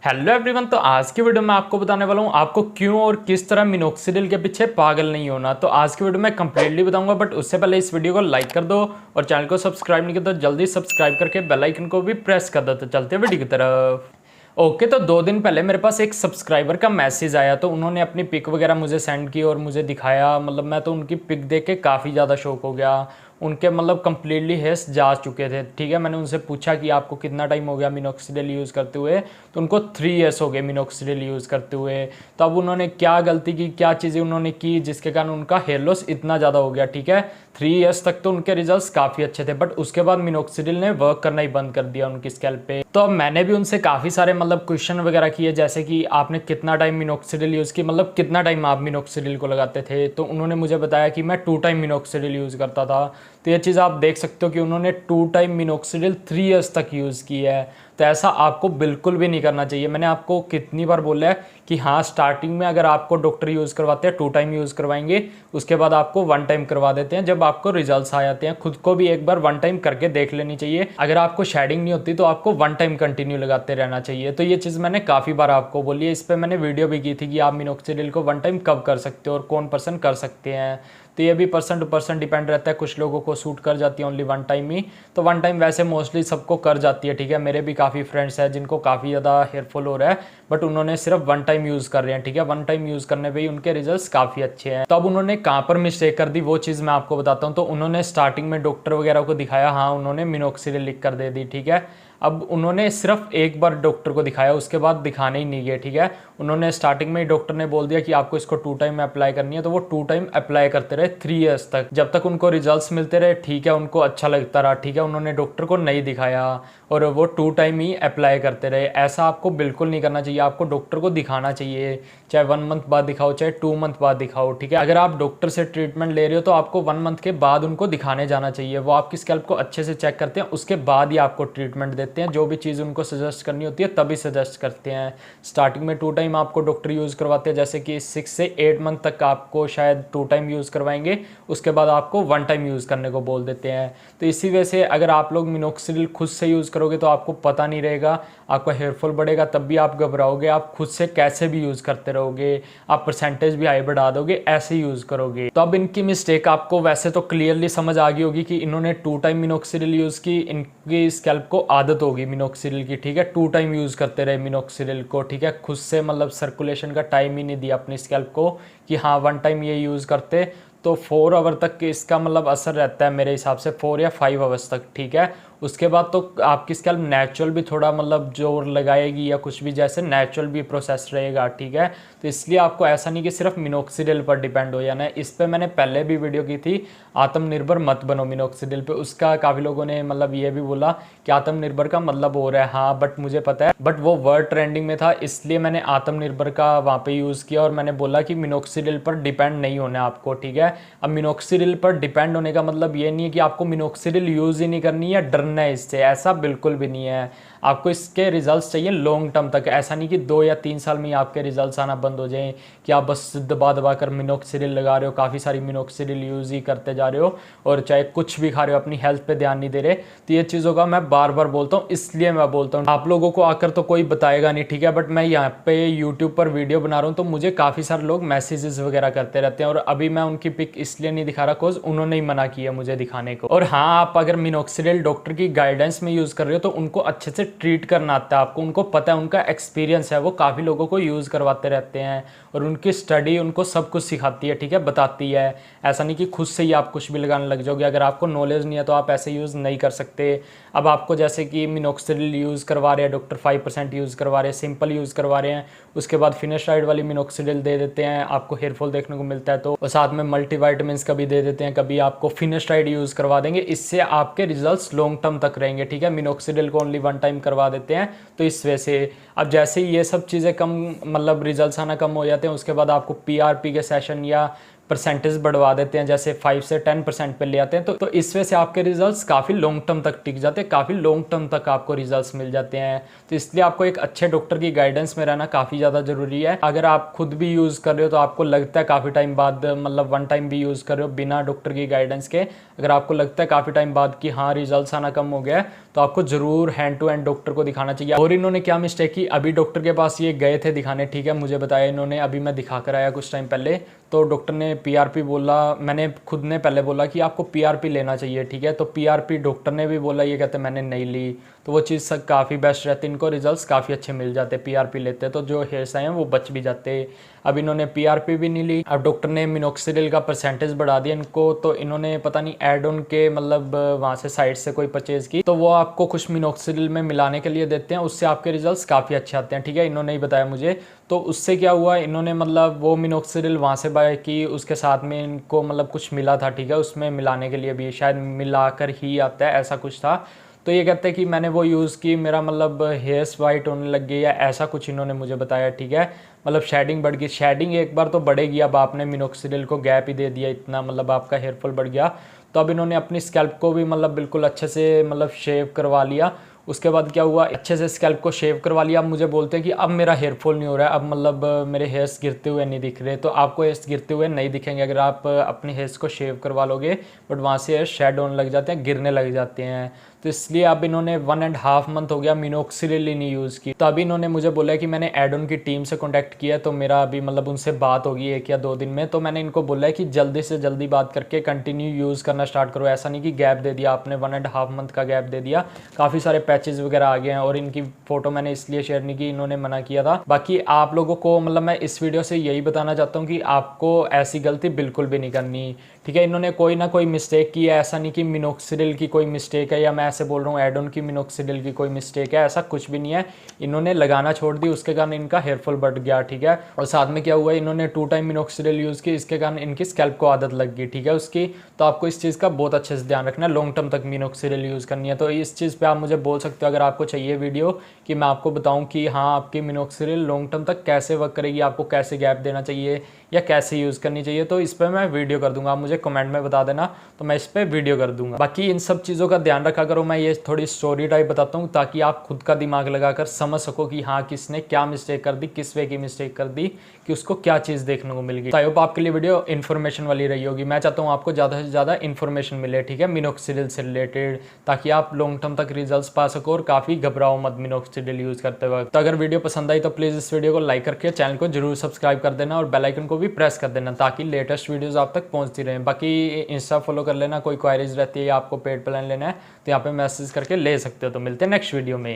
Hello everyone. तो आज की वीडियो में आपको बताने वाला हूँ आपको क्यों और किस तरह मिनोक्सिडिल के पीछे पागल नहीं होना। तो आज की वीडियो में कंप्लीटली बताऊंगा, बट उससे पहले इस वीडियो को लाइक कर दो और चैनल को सब्सक्राइब नहीं किया तो जल्दी सब्सक्राइब करके बेल आइकन को भी प्रेस कर दो। तो चलते हैं वीडियो की तरफ। ओके, तो 2 दिन पहले मेरे पास एक सब्सक्राइबर का मैसेज आया, तो उन्होंने अपनी पिक वगैरह मुझे सेंड की और मुझे दिखाया। मतलब मैं तो उनकी पिक देख के काफ़ी ज़्यादा शॉक हो गया। उनके मतलब कम्प्लीटली हेयर्स जा चुके थे। ठीक है, मैंने उनसे पूछा कि आपको कितना टाइम हो गया मिनोक्सिडिल यूज़ करते हुए, तो उनको 3 ईयर्स हो गए मिनोक्सिडिल यूज़ करते हुए। तो अब उन्होंने क्या गलती की, क्या चीज़ें उन्होंने की जिसके कारण उनका हेयर लॉस इतना ज़्यादा हो गया। ठीक है, 3 ईयर्स तक तो उनके रिजल्ट्स काफ़ी अच्छे थे, बट उसके बाद मिनोक्सिडिल ने वर्क करना ही बंद कर दिया उनकी स्कैल्प पे। तो अब मैंने भी उनसे काफ़ी सारे मतलब क्वेश्चन वगैरह किए, जैसे कि आपने कितना टाइम मिनोक्सिडिल यूज़ की, मतलब कितना टाइम आप मिनोक्सिडिल को लगाते थे। तो उन्होंने मुझे बताया कि मैं 2 टाइम मिनोक्सिडिल यूज़ करता था। तो ये चीज़ आप देख सकते हो कि उन्होंने 2 टाइम मिनोक्सिडिल 3 ईयर्स तक यूज़ की है। तो ऐसा आपको बिल्कुल भी नहीं करना चाहिए। मैंने आपको कितनी बार बोला है कि हाँ, स्टार्टिंग में अगर आपको डॉक्टर यूज़ करवाते हैं 2 टाइम यूज़ करवाएंगे, उसके बाद आपको 1 टाइम करवा देते हैं। जब आपको रिजल्ट्स आ जाते हैं, खुद को भी एक बार 1 टाइम करके देख लेनी चाहिए। अगर आपको शेडिंग नहीं होती तो आपको 1 टाइम कंटिन्यू लगाते रहना चाहिए। तो ये चीज़ मैंने काफ़ी बार आपको बोली है। इस पर मैंने वीडियो भी की थी कि आप मिनोक्सिडिल को 1 टाइम कब कर सकते हो और कौन पर्सन कर सकते हैं। तो ये भी पर्सन टू पर्सन डिपेंड रहता है। कुछ लोगों को सूट कर जाती है ओनली 1 टाइम ही। तो 1 टाइम वैसे मोस्टली सबको कर जाती है। ठीक है, मेरे भी काफ़ी फ्रेंड्स हैं जिनको काफ़ी ज़्यादा हेयरफॉल हो रहा है, बट उन्होंने सिर्फ 1 टाइम यूज़ कर रहे हैं। ठीक है, 1 टाइम यूज़ करने पे ही उनके रिजल्ट्स काफ़ी अच्छे हैं। तो अब उन्होंने कहाँ पर मिस्टेक कर दी वो चीज़ मैं आपको बताता हूँ। तो उन्होंने स्टार्टिंग में डॉक्टर वगैरह को दिखाया, हाँ उन्होंने मिनोक्सिडिल लिख कर दे दी। ठीक है, अब उन्होंने सिर्फ एक बार डॉक्टर को दिखाया, उसके बाद दिखाने ही नहीं गए। ठीक है, उन्होंने स्टार्टिंग में ही डॉक्टर ने बोल दिया कि आपको इसको 2 टाइम में अप्लाई करनी है, तो वो 2 टाइम अप्लाई करते रहे 3 ईयर्स तक, जब तक उनको रिजल्ट्स मिलते रहे। ठीक है, उनको अच्छा लगता रहा। ठीक है, उन्होंने डॉक्टर को नहीं दिखाया और वो 2 टाइम ही अप्लाई करते रहे। ऐसा आपको बिल्कुल नहीं करना चाहिए। आपको डॉक्टर को दिखाना चाहिए, चाहे 1 मंथ बाद दिखाओ चाहे 2 मंथ बाद दिखाओ। ठीक है, अगर आप डॉक्टर से ट्रीटमेंट ले रहे हो तो आपको 1 मंथ के बाद उनको दिखाने जाना चाहिए। वो आपकी स्कैल्प को अच्छे से चेक करते हैं, उसके बाद ही आपको ट्रीटमेंट देते हैं। जो भी चीज़ उनको सजेस्ट करनी होती है तभी सजेस्ट करते हैं। स्टार्टिंग में 2 टाइम आपको डॉक्टर यूज़ करवाते हैं, जैसे कि 6 से 8 मंथ तक आपको शायद 2 टाइम यूज़ करवाएंगे, उसके बाद आपको 1 टाइम यूज़ करने को बोल देते हैं। तो इसी वजह से अगर आप लोग मिनोक्सिडिल खुद से यूज़ करोगे तो आपको पता नहीं रहेगा, आपका हेयरफॉल बढ़ेगा तब भी आप घबराओगे। आप खुद से कैसे भी यूज़ करते रहोगे, आप परसेंटेज भी हाई बढ़ा दोगे, ऐसे यूज़ करोगे। तो अब इनकी मिस्टेक आपको वैसे तो क्लियरली समझ आ गई होगी कि इन्होंने 2 टाइम मिनोक्सिडिल यूज़ की, इनकी स्कैल्प को आदत होगी मिनोक्सिडिल की। ठीक है, 2 टाइम यूज़ करते रहे मिनोक्सिडिल को। ठीक है, खुद से मतलब सर्कुलेशन का टाइम ही नहीं दिया अपनी स्कैल्प को कि हाँ 1 टाइम ये यूज़ करते। तो 4 आवर तक इसका मतलब असर रहता है मेरे हिसाब से, 4 या 5 आवर्स तक। ठीक है, उसके बाद तो आपकी स्कैल्प नेचुरल भी थोड़ा मतलब जोर लगाएगी या कुछ भी, जैसे नेचुरल भी प्रोसेस रहेगा। ठीक है, तो इसलिए आपको ऐसा नहीं कि सिर्फ मिनोक्सिडिल पर डिपेंड हो जाना है। इस पर मैंने पहले भी वीडियो की थी, आत्मनिर्भर मत बनो मिनोक्सिडिल पे। उसका काफ़ी लोगों ने मतलब ये भी बोला कि आत्मनिर्भर का मतलब हो रहा है, हाँ बट मुझे पता है, बट वो वर्ड ट्रेंडिंग में था इसलिए मैंने आत्मनिर्भर का वहाँ पे यूज़ किया और मैंने बोला कि मिनोक्सिडिल पर डिपेंड नहीं होना है आपको। ठीक है, अब मिनोक्सिडिल पर डिपेंड होने का मतलब ये नहीं है कि आपको मिनोक्सिडिल यूज़ ही नहीं करनी है, डरना है इससे, ऐसा बिल्कुल भी नहीं है। आपको इसके रिजल्ट्स चाहिए लॉन्ग टर्म तक। ऐसा नहीं कि 2 या 3 साल में ही आपके रिजल्ट्स आना बंद हो जाएं कि आप बस दबा दबा कर मिनोक्सिडिल लगा रहे हो, काफ़ी सारी मिनोक्सिडिल यूज़ ही करते जा रहे हो और चाहे कुछ भी खा रहे हो, अपनी हेल्थ पे ध्यान नहीं दे रहे। तो ये चीज़ों का मैं बार बार बोलता हूँ, इसलिए मैं बोलता हूँ आप लोगों को आकर तो कोई बताएगा नहीं। ठीक है, बट मैं यहाँ पे यूट्यूब पर वीडियो बना रहा हूँ तो मुझे काफ़ी सारे लोग मैसेजेस वगैरह करते रहते हैं और अभी मैं उनकी पिक इसलिए नहीं दिखा रहा बिकॉज उन्होंने ही मना किया मुझे दिखाने को। और हाँ, आप अगर मिनोक्सिडिल डॉक्टर की गाइडेंस में यूज़ कर रहे हो तो उनको अच्छे से ट्रीट करना आता है आपको, उनको पता है, उनका एक्सपीरियंस है, वो काफ़ी लोगों को यूज़ करवाते रहते हैं और उनकी स्टडी उनको सब कुछ सिखाती है। ठीक है, बताती है। ऐसा नहीं कि खुद से ही आप कुछ भी लगाने लग जाओगे। अगर आपको नॉलेज नहीं है तो आप ऐसे यूज़ नहीं कर सकते। अब आपको जैसे कि मिनोक्सिडिल यूज़ करवा रहे हैं डॉक्टर, 5% यूज़ करवा रहे हैं, सिंपल यूज़ करवा रहे हैं, उसके बाद फिनिश्राइड वाली मिनोक्सिडिल दे देते हैं, आपको हेयरफॉल देखने को मिलता है। तो साथ में मल्टीविटामिन्स का भी दे देते हैं, कभी आपको फिनिश्राइड यूज़ करवा देंगे। इससे आपके रिजल्ट्स लॉन्ग टर्म तक रहेंगे। ठीक है, मिनोक्सिडिल को ओनली 1 टाइम करवा देते हैं। तो इस वजह से अब जैसे ही ये सब चीज़ें कम मतलब रिजल्ट्स आना कम हो जाते हैं, उसके बाद आपको PRP के सेशन या परसेंटेज बढ़वा देते हैं, जैसे 5 से 10% पे ले आते हैं, तो इस वजह से आपके रिजल्ट्स काफ़ी लॉन्ग टर्म तक टिक जाते हैं, काफ़ी लॉन्ग टर्म तक आपको रिजल्ट्स मिल जाते हैं। तो इसलिए आपको एक अच्छे डॉक्टर की गाइडेंस में रहना काफ़ी ज़्यादा ज़रूरी है। अगर आप खुद भी यूज़ कर रहे हो तो आपको लगता है काफ़ी टाइम बाद, मतलब वन टाइम भी यूज़ कर रहे हो बिना डॉक्टर की गाइडेंस के, अगर आपको लगता है काफ़ी टाइम बाद कि हाँ रिजल्ट्स आना कम हो गया है, तो आपको ज़रूर हैंड टू हैंड डॉक्टर को दिखाना चाहिए। और इन्होंने क्या मिस्टेक की, अभी डॉक्टर के पास ये गए थे दिखाने, ठीक है, मुझे बताया इन्होंने, अभी मैं दिखा कर आया कुछ टाइम पहले, तो डॉक्टर ने पीआरपी बोला, मैंने खुद ने पहले बोला कि आपको पीआरपी लेना चाहिए, ठीक है, तो पीआरपी डॉक्टर ने भी बोला, ये कहते मैंने नहीं ली, तो वो चीज़ सब काफ़ी बेस्ट रहती है, इनको रिजल्ट्स काफ़ी अच्छे मिल जाते, पीआरपी लेते तो जो हेयर्स आए हैं वो बच भी जाते। अब इन्होंने पीआरपी भी नहीं ली, अब डॉक्टर ने मिनोक्सिडिल का परसेंटेज बढ़ा दिया इनको, तो इन्होंने पता नहीं एड ऑन के मतलब वहाँ से साइट से कोई परचेज़ की, तो वो आपको कुछ मिनोक्सिडिल में मिलाने के लिए देते हैं, उससे आपके रिजल्ट्स काफ़ी अच्छे आते हैं, ठीक है, इन्होंने ही बताया मुझे। तो उससे क्या हुआ, इन्होंने मतलब वो मिनोक्सिडिल वहाँ से बाय की, उसके साथ में इनको मतलब कुछ मिला था, ठीक है, उसमें मिलाने के लिए भी शायद मिलाकर ही आता है, ऐसा कुछ था। तो ये कहते हैं कि मैंने वो यूज़ की, मेरा मतलब हेयर्स वाइट होने लग गई, या ऐसा कुछ इन्होंने मुझे बताया, ठीक है, मतलब शेडिंग बढ़ गई, शेडिंग एक बार तो बढ़ेगी, अब आपने मिनोक्सिडिल को गैप ही दे दिया इतना, मतलब आपका हेयरफॉल बढ़ गया। तो अब इन्होंने अपनी स्कैल्प को भी मतलब बिल्कुल अच्छे से मतलब शेव करवा लिया। उसके बाद क्या हुआ, अच्छे से स्कैल्प को शेव करवा लिया, अब मुझे बोलते हैं कि अब मेरा हेयर फॉल नहीं हो रहा है, अब मतलब मेरे हेयर्स गिरते हुए नहीं दिख रहे। तो आपको हेयर्स गिरते हुए नहीं दिखेंगे अगर आप अपने हेयर्स को शेव करवा लोगे, बट वहाँ से हेयर शेड होने लग जाते हैं, गिरने लग जाते हैं। तो इसलिए अब इन्होंने 1.5 मंथ हो गया मिनोक्सिडिल नहीं यूज़ की। तो अभी इन्होंने मुझे बोला कि मैंने एड ऑन की टीम से कॉन्टैक्ट किया, तो मेरा अभी मतलब उनसे बात होगी 1 या 2 दिन में। तो मैंने इनको बोला है कि जल्दी से जल्दी बात करके कंटिन्यू यूज़ करना स्टार्ट करो, ऐसा नहीं कि गैप दे दिया आपने, 1.5 मंथ का गैप दे दिया, काफ़ी सारे पैचेस वगैरह आ गए हैं। और इनकी फ़ोटो मैंने इसलिए शेयर नहीं की, इन्होंने मना किया था। बाकी आप लोगों को मतलब मैं इस वीडियो से यही बताना चाहता हूँ कि आपको ऐसी गलती बिल्कुल भी नहीं करनी, ठीक है। इन्होंने कोई ना कोई मिस्टेक की है, ऐसा नहीं कि मिनोक्सिडिल की कोई मिस्टेक है, या मैं ऐसे बोल रहा हूँ एड ऑन की मिनोक्सिडिल की कोई मिस्टेक है, ऐसा कुछ भी नहीं है। इन्होंने लगाना छोड़ दी, उसके कारण इनका हेयरफॉल बढ़ गया, ठीक है। और साथ में क्या हुआ, इन्होंने 2 टाइम मिनोक्सिडिल यूज़ की, इसके कारण इनकी स्कैल्प को आदत लग गई, ठीक है उसकी। तो आपको इस चीज़ का बहुत अच्छे से ध्यान रखना है, लॉन्ग टर्म तक मिनोक्सिडिल यूज़ करनी है। तो इस चीज़ पर आप मुझे बोल सकते हो अगर आपको चाहिए वीडियो कि मैं आपको बताऊँ कि हाँ आपकी मिनोक्सिडिल लॉन्ग टर्म तक कैसे वर्क करेगी, आपको कैसे गैप देना चाहिए या कैसे यूज़ करनी चाहिए, तो इस पर मैं वीडियो कर दूंगा। आप मुझे कमेंट में बता देना, तो मैं इस पर वीडियो कर दूंगा। बाकी इन सब चीज़ों का ध्यान रखा करो, मैं ये थोड़ी स्टोरी टाइप बताता हूँ ताकि आप खुद का दिमाग लगाकर समझ सको कि हाँ किसने क्या मिस्टेक कर दी, किस वे की मिस्टेक कर दी, कि उसको क्या चीज़ देखने को मिल गई। आई होप आपके लिए वीडियो इन्फॉर्मेशन वाली रही होगी। मैं चाहता हूँ आपको ज़्यादा से ज़्यादा इन्फॉर्मेशन मिले, ठीक है, मिनोक्सिडिल से रिलेटेड, ताकि आप लॉन्ग टर्म तक रिजल्ट पा सको और काफ़ी घबराओ मत मिनोक्सिडिल यूज़ करते वक्त। तो अगर वीडियो पसंद आई तो प्लीज़ इस वीडियो को लाइक करके चैनल को जरूर सब्सक्राइब कर देना और बेल आइकन को भी प्रेस कर देना ताकि लेटेस्ट वीडियोस आप तक पहुंचती रहें। बाकी इंस्टा फॉलो कर लेना, कोई क्वायरीज रहती है या आपको पेड प्लान लेना है तो यहाँ पे मैसेज करके ले सकते हो। तो मिलते हैं नेक्स्ट वीडियो में।